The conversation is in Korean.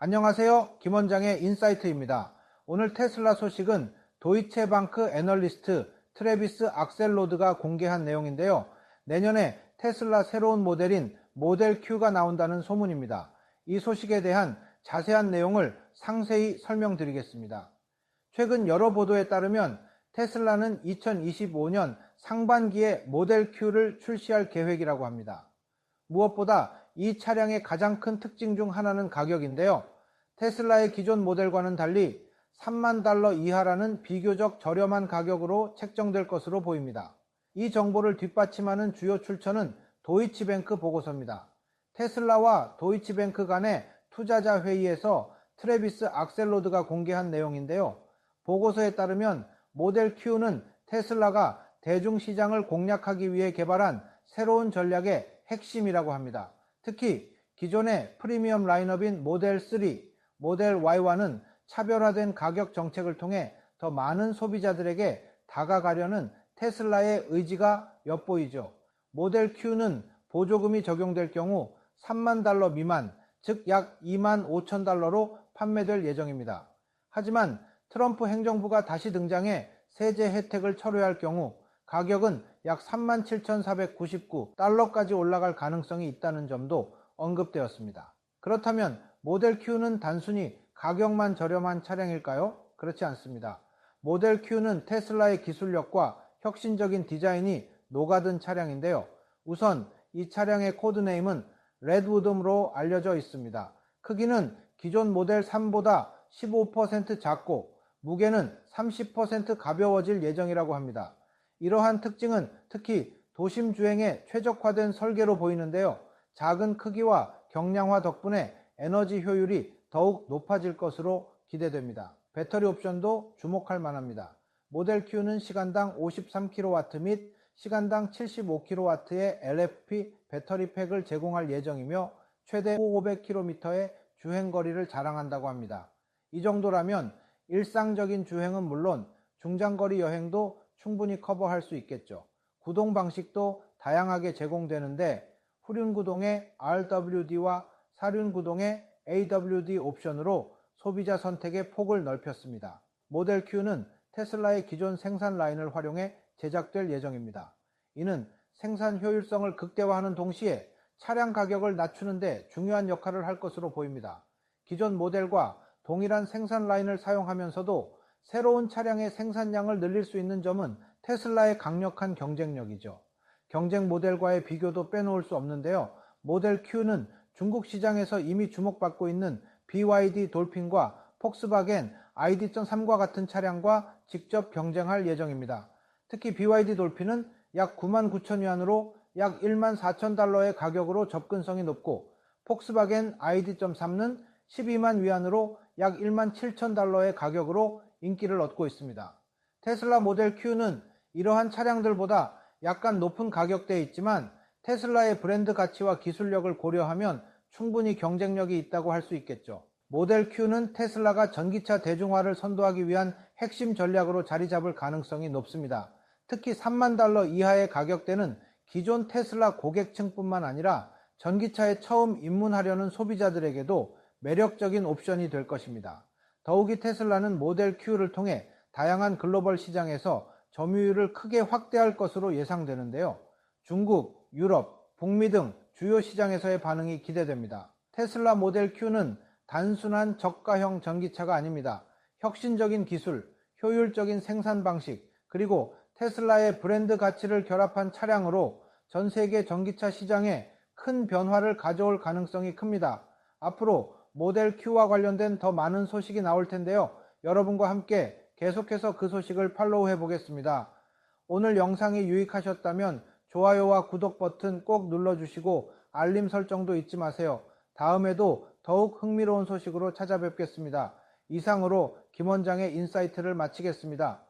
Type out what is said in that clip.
안녕하세요. 김원장의 인사이트입니다. 오늘 테슬라 소식은 도이체방크 애널리스트 트래비스 악셀로드가 공개한 내용인데요. 내년에 테슬라 새로운 모델인 모델 Q가 나온다는 소문입니다. 이 소식에 대한 자세한 내용을 상세히 설명드리겠습니다. 최근 여러 보도에 따르면 테슬라는 2025년 상반기에 모델 Q를 출시할 계획이라고 합니다. 무엇보다 이 차량의 가장 큰 특징 중 하나는 가격인데요. 테슬라의 기존 모델과는 달리 $30,000 이하라는 비교적 저렴한 가격으로 책정될 것으로 보입니다. 이 정보를 뒷받침하는 주요 출처는 도이치뱅크 보고서입니다. 테슬라와 도이치뱅크 간의 투자자 회의에서 트래비스 악셀로드가 공개한 내용인데요. 보고서에 따르면 모델 Q는 테슬라가 대중시장을 공략하기 위해 개발한 새로운 전략의 핵심이라고 합니다. 특히 기존의 프리미엄 라인업인 모델 3, 모델 Y와는 차별화된 가격 정책을 통해 더 많은 소비자들에게 다가가려는 테슬라의 의지가 엿보이죠. 모델 Q는 보조금이 적용될 경우 $30,000 미만, 즉 약 $25,000로 판매될 예정입니다. 하지만 트럼프 행정부가 다시 등장해 세제 혜택을 철회할 경우 가격은 약 $37,499까지 올라갈 가능성이 있다는 점도 언급되었습니다. 그렇다면 모델 Q는 단순히 가격만 저렴한 차량일까요? 그렇지 않습니다. 모델 Q는 테슬라의 기술력과 혁신적인 디자인이 녹아든 차량인데요. 우선 이 차량의 코드네임은 레드우드로 알려져 있습니다. 크기는 기존 모델 3보다 15% 작고 무게는 30% 가벼워질 예정이라고 합니다. 이러한 특징은 특히 도심 주행에 최적화된 설계로 보이는데요. 작은 크기와 경량화 덕분에 에너지 효율이 더욱 높아질 것으로 기대됩니다. 배터리 옵션도 주목할 만합니다. 모델 Q는 시간당 53kW 및 시간당 75kW의 LFP 배터리 팩을 제공할 예정이며 최대 500km의 주행거리를 자랑한다고 합니다. 이 정도라면 일상적인 주행은 물론 중장거리 여행도 충분히 커버할 수 있겠죠. 구동 방식도 다양하게 제공되는데 후륜 구동의 RWD와 사륜 구동의 AWD 옵션으로 소비자 선택의 폭을 넓혔습니다. 모델 Q는 테슬라의 기존 생산 라인을 활용해 제작될 예정입니다. 이는 생산 효율성을 극대화하는 동시에 차량 가격을 낮추는 데 중요한 역할을 할 것으로 보입니다. 기존 모델과 동일한 생산 라인을 사용하면서도 새로운 차량의 생산량을 늘릴 수 있는 점은 테슬라의 강력한 경쟁력이죠. 경쟁 모델과의 비교도 빼놓을 수 없는데요. 모델 Q는 중국 시장에서 이미 주목받고 있는 BYD 돌핀과 폭스바겐 ID.3과 같은 차량과 직접 경쟁할 예정입니다. 특히 BYD 돌핀은 약 99,000위안으로 약 $14,000의 가격으로 접근성이 높고 폭스바겐 ID.3는 12만 위안으로 약 $17,000의 가격으로 인기를 얻고 있습니다. 테슬라 모델 Q는 이러한 차량들보다 약간 높은 가격대에 있지만 테슬라의 브랜드 가치와 기술력을 고려하면 충분히 경쟁력이 있다고 할 수 있겠죠. 모델 Q는 테슬라가 전기차 대중화를 선도하기 위한 핵심 전략으로 자리 잡을 가능성이 높습니다. 특히 $30,000 이하의 가격대는 기존 테슬라 고객층뿐만 아니라 전기차에 처음 입문하려는 소비자들에게도 매력적인 옵션이 될 것입니다. 더욱이 테슬라는 모델 Q를 통해 다양한 글로벌 시장에서 점유율을 크게 확대할 것으로 예상되는데요. 중국, 유럽, 북미 등 주요 시장에서의 반응이 기대됩니다. 테슬라 모델 Q는 단순한 저가형 전기차가 아닙니다. 혁신적인 기술, 효율적인 생산 방식, 그리고 테슬라의 브랜드 가치를 결합한 차량으로 전 세계 전기차 시장에 큰 변화를 가져올 가능성이 큽니다. 앞으로 모델 Q와 관련된 더 많은 소식이 나올 텐데요. 여러분과 함께 계속해서 그 소식을 팔로우해 보겠습니다. 오늘 영상이 유익하셨다면 좋아요와 구독 버튼 꼭 눌러주시고 알림 설정도 잊지 마세요. 다음에도 더욱 흥미로운 소식으로 찾아뵙겠습니다. 이상으로 김원장의 인사이트를 마치겠습니다.